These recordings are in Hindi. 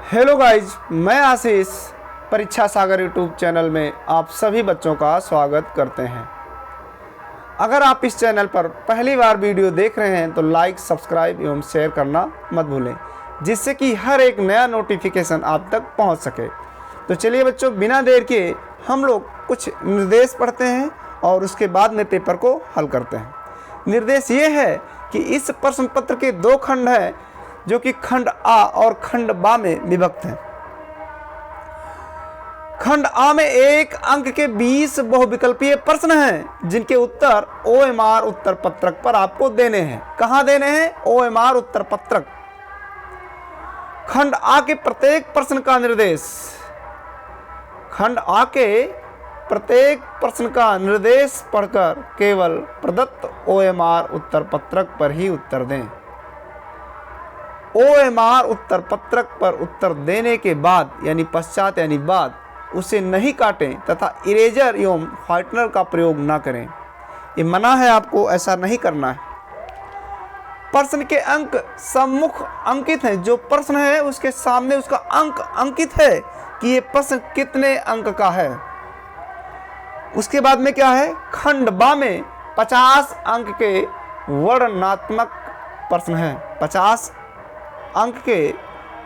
हेलो गाइज, मैं आशीष परीक्षा सागर यूट्यूब चैनल में आप सभी बच्चों का स्वागत करते हैं। अगर आप इस चैनल पर पहली बार वीडियो देख रहे हैं तो लाइक, सब्सक्राइब एवं शेयर करना मत भूलें, जिससे कि हर एक नया नोटिफिकेशन आप तक पहुंच सके। तो चलिए बच्चों, बिना देर किए हम लोग कुछ निर्देश पढ़ते हैं और उसके बाद में पेपर को हल करते हैं। निर्देश ये है कि इस प्रश्न पत्र के दो खंड हैं, जो कि खंड आ और खंड बा में विभक्त हैं। खंड आ में एक अंक के 20 बहुविकल्पीय प्रश्न हैं, जिनके उत्तर OMR उत्तर पत्रक पर आपको देने हैं। कहां देने हैं? OMR उत्तर पत्रक। खंड आ के प्रत्येक प्रश्न का निर्देश, खंड आ के प्रत्येक प्रश्न का निर्देश पढ़कर केवल प्रदत्त OMR उत्तर पत्रक पर ही उत्तर दें। OMR उत्तर पत्रक पर उत्तर देने के बाद यानी पश्चात यानी बाद उसे नहीं काटें तथा इरेजर एवं व्हाइटनर का प्रयोग न करें। ये मना है, आपको ऐसा नहीं करना है। प्रश्न के अंक सम्मुख अंकित हैं। जो प्रश्न है उसके सामने उसका अंक अंकित है कि ये प्रश्न कितने अंक का है। उसके बाद में क्या है? खंड बा में 50 अंक के वर्णनात्मक प्रश्न है। 50 अंक के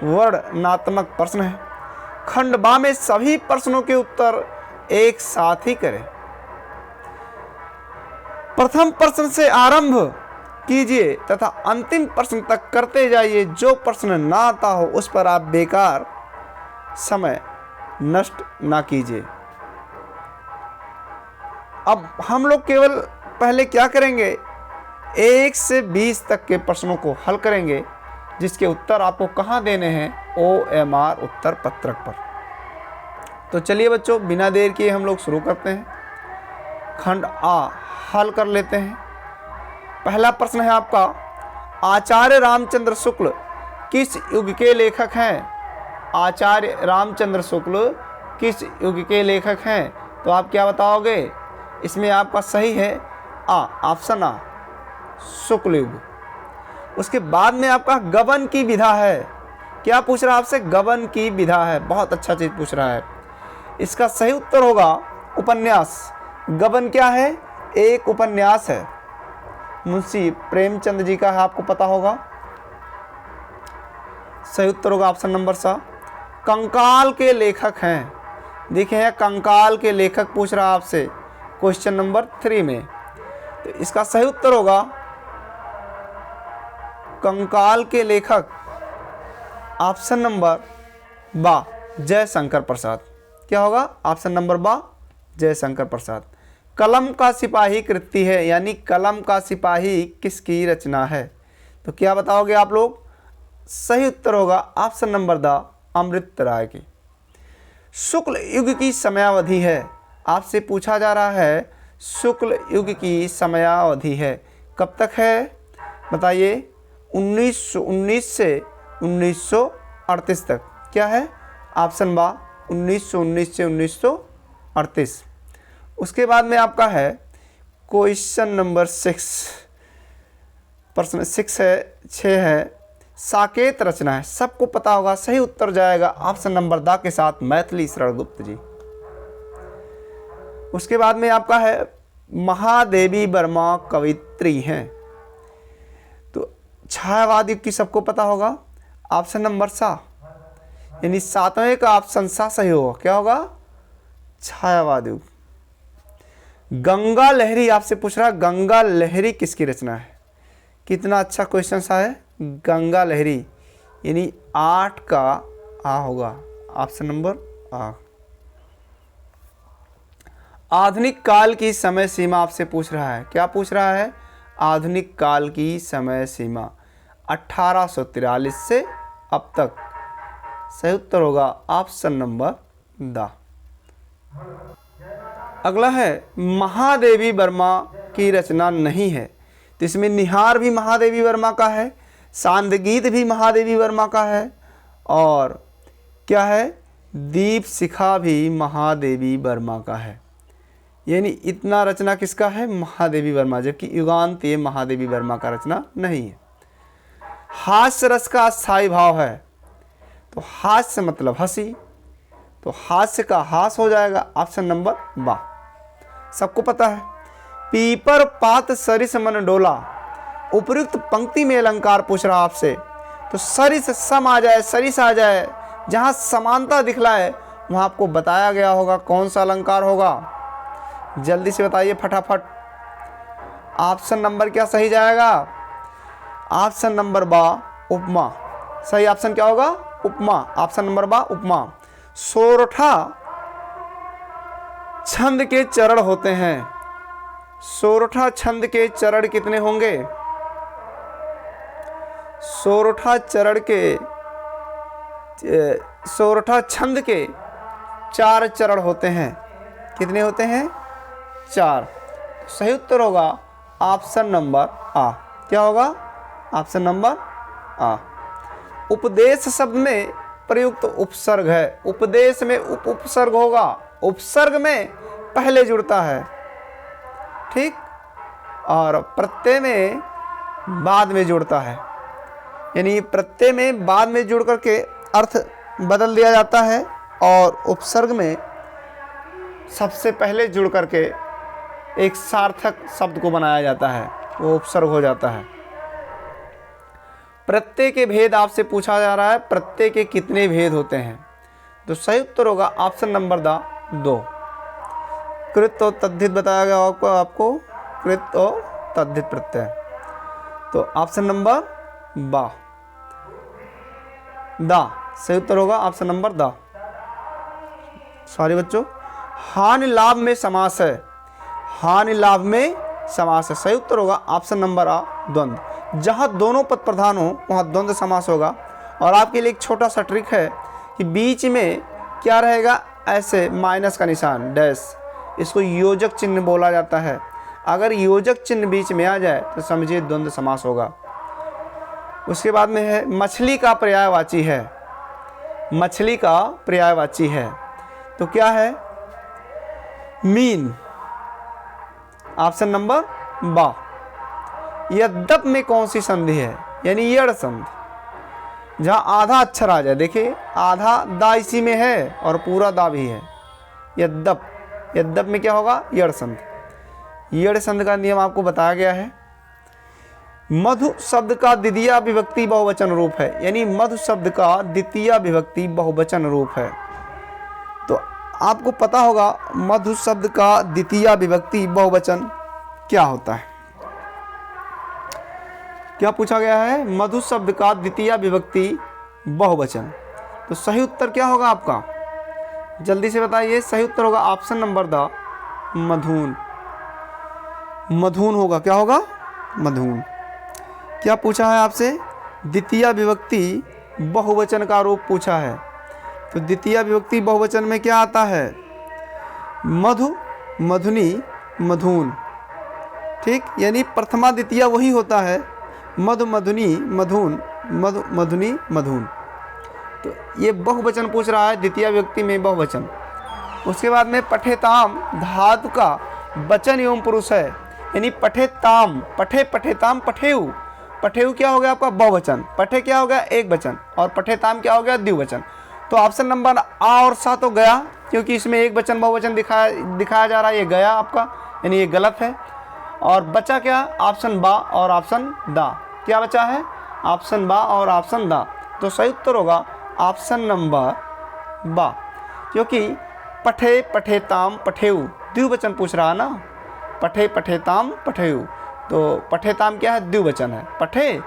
वर्णनात्मक प्रश्न है। खंड बा में सभी प्रश्नों के उत्तर एक साथ ही करें। प्रथम प्रश्न से आरंभ कीजिए तथा अंतिम प्रश्न तक करते जाइए। जो प्रश्न ना आता हो उस पर आप बेकार समय नष्ट ना कीजिए। अब हम लोग केवल पहले क्या करेंगे? 1 से 20 तक के प्रश्नों को हल करेंगे, जिसके उत्तर आपको कहाँ देने हैं? OMR उत्तर पत्रक पर। तो चलिए बच्चों, बिना देर किए हम लोग शुरू करते हैं। खंड आ हल कर लेते हैं। पहला प्रश्न है आपका, आचार्य रामचंद्र शुक्ल किस युग के लेखक हैं? आचार्य रामचंद्र शुक्ल किस युग के लेखक हैं? तो आप क्या बताओगे? इसमें आपका सही है ऑप्शन आ, शुक्ल युग। उसके बाद में आपका गबन की विधा है। क्या पूछ रहा है आपसे? गबन की विधा है। बहुत अच्छा चीज पूछ रहा है। इसका सही उत्तर होगा उपन्यास। गबन क्या है? एक उपन्यास है, मुंशी प्रेमचंद जी का है, आपको पता होगा। सही उत्तर होगा ऑप्शन नंबर सा। कंकाल के लेखक हैं। देखिए, कंकाल के लेखक पूछ रहा है आपसे क्वेश्चन नंबर 3 में। तो इसका सही उत्तर होगा कंकाल के लेखक ऑप्शन नंबर बा, जयशंकर प्रसाद। क्या होगा? ऑप्शन नंबर बा, जयशंकर प्रसाद। कलम का सिपाही कृति है, यानी कलम का सिपाही किसकी रचना है? तो क्या बताओगे आप लोग? सही उत्तर होगा ऑप्शन नंबर द, अमृत राय की। शुक्ल युग की समयावधि है। आपसे पूछा जा रहा है शुक्ल युग की समयावधि है, कब तक है? बताइए। 1919 से 1938 तक। क्या है? ऑप्शन बा, 1919 से 1938। उसके बाद में आपका है क्वेश्चन नंबर 6, प्रश्न 6 है, 6 है, साकेत रचना है। सबको पता होगा। सही उत्तर जाएगा ऑप्शन नंबर दा के साथ, मैथिली शरण गुप्त जी। उसके बाद में आपका है महादेवी वर्मा कवित्री हैं। तो छायावाद युग की सबको पता होगा, ऑप्शन नंबर सा, यानी 7वें का ऑप्शन सा सही होगा। क्या होगा? छायावाद युग। गंगा लहरी आपसे पूछ रहा है, गंगा लहरी किसकी रचना है? कितना अच्छा क्वेश्चन सा है। गंगा लहरी यानी 8 का आ होगा, ऑप्शन नंबर आ। आधुनिक काल की समय सीमा आपसे पूछ रहा है। क्या पूछ रहा है? आधुनिक काल की समय सीमा 1843 से अब तक। सही उत्तर होगा ऑप्शन नंबर द। अगला है महादेवी वर्मा की रचना नहीं है। तो इसमें निहार भी महादेवी वर्मा का है, सांदगीत भी महादेवी वर्मा का है, और क्या है? दीप शिखा भी महादेवी वर्मा का है। यानी इतना रचना किसका है? महादेवी वर्मा, जबकि युगांत ये महादेवी वर्मा का रचना नहीं है। हास्य रस का स्थायी भाव है। तो हास्य मतलब हंसी, तो हास्य का हास हो जाएगा ऑप्शन नंबर बा। सबको पता है। पीपर पात सरिस मन डोला, उपयुक्त पंक्ति में अलंकार पूछ रहा आपसे, तो सरिस सम आ जाए, सरिस आ जाए, जहाँ समानता दिखलाए वहाँ आपको बताया गया होगा कौन सा अलंकार होगा। जल्दी से बताइए फटाफट। ऑप्शन नंबर क्या सही जाएगा? ऑप्शन नंबर बा उपमा। सही ऑप्शन क्या होगा? उपमा। ऑप्शन नंबर बा उपमा। सोरठा छंद के चरण होते हैं। सोरठा छंद के चरण कितने होंगे? सोरठा छंद के 4 चरण होते हैं। कितने होते हैं? 4। सही उत्तर होगा ऑप्शन नंबर आ। क्या होगा? ऑप्शन नंबर आ। उपदेश शब्द में प्रयुक्त उपसर्ग है। उपदेश में उपसर्ग होगा, उपसर्ग में पहले जुड़ता है, ठीक, और प्रत्यय में बाद में जुड़ता है। यानी प्रत्यय में बाद में जुड़ करके अर्थ बदल दिया जाता है और उपसर्ग में सबसे पहले जुड़ करके एक सार्थक शब्द को बनाया जाता है, वो उपसर्ग हो जाता है। प्रत्यय के भेद आपसे पूछा जा रहा है, प्रत्यय के कितने भेद होते हैं? तो सही उत्तर होगा ऑप्शन नंबर 2। कृत और तद्धित बताया गया आपको, कृत और तद्धित प्रत्यय। तो ऑप्शन नंबर बा दा सही उत्तर होगा ऑप्शन नंबर दा। सॉरी बच्चों, हानि लाभ में समास है। हानि लाभ में समास है। सही उत्तर होगा ऑप्शन नंबर आ द्वंद्व। जहाँ दोनों पद प्रधान हो वहाँ द्वंद्व समास होगा। और आपके लिए एक छोटा सा ट्रिक है कि बीच में क्या रहेगा? ऐसे माइनस का निशान, डैश, इसको योजक चिन्ह बोला जाता है। अगर योजक चिन्ह बीच में आ जाए तो समझिए द्वंद्व समास होगा। उसके बाद में है मछली का पर्यायवाची है। मछली का पर्यायवाची है तो क्या है? मीन। ऑप्शन नंबर बा। यद्यप में कौन सी संधि है? यानी यड़ संधि। जहाँ आधा अक्षर आ जाए, देखिए आधा दा इसी में है और पूरा दा भी है। यद्यप, यद्यप में क्या होगा? यड़ संधि। यड़ संधि का नियम आपको बताया गया है। मधु शब्द का द्वितीय विभक्ति बहुवचन रूप है। यानी मधु शब्द का द्वितीय विभक्ति बहुवचन रूप है। तो आपको पता होगा मधु शब्द का द्वितीय विभक्ति बहुवचन क्या होता है। क्या पूछा गया है? मधु शब्द का द्वितीय विभक्ति बहुवचन। तो सही उत्तर क्या होगा आपका? जल्दी से बताइए। सही उत्तर होगा ऑप्शन नंबर द मधुन। मधुन होगा। क्या होगा? मधुन। क्या पूछा है आपसे? द्वितीय विभक्ति बहुवचन का रूप पूछा है। तो द्वितीय विभक्ति बहुवचन में क्या आता है? मधु, मधुनी, मधुन, ठीक। यानी प्रथमा द्वितीय वही होता है, मधु, मधुनी, मधुन, मधु, मधुनी, मधुन। तो ये बहुवचन पूछ रहा है, द्वितीय विभक्ति में बहुवचन। उसके बाद में पठेताम धातु का वचन एवं पुरुष है। यानी पठेताम, पठे, पठेताम, पठेऊ। पठेऊ क्या हो गया आपका? बहुवचन। पठे क्या हो गया? एक वचन। और पठेताम क्या हो गया? द्विवचन। तो ऑप्शन नंबर आ और सा तो गया, क्योंकि इसमें एक वचन बहुवचन दिखाया जा रहा है, ये गया आपका, यानी ये गलत है। और बचा क्या? ऑप्शन बा और ऑप्शन दा। क्या बचा है? ऑप्शन बा और ऑप्शन दा। तो सही उत्तर होगा ऑप्शन नंबर बा, क्योंकि पठे, पठेताम, पठेऊ द्विवचन पूछ रहा है ना। पठे, पठेताम, पठेऊ। तो पठेताम क्या है? द्विवचन है। पठे,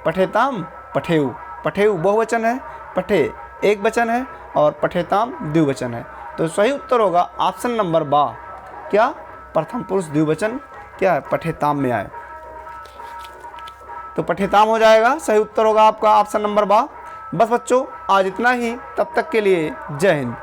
पठेताम, पठेऊ। पठेऊ बहुवचन है, पठे एक वचन है और पठेताम द्विवचन है। तो सही उत्तर होगा ऑप्शन नंबर बा। क्या? प्रथम पुरुष द्विवचन क्या है? पठेताम में आए तो पठेताम हो जाएगा। सही उत्तर होगा आपका ऑप्शन नंबर बा। बस बच्चों आज इतना ही, तब तक के लिए जय हिंद।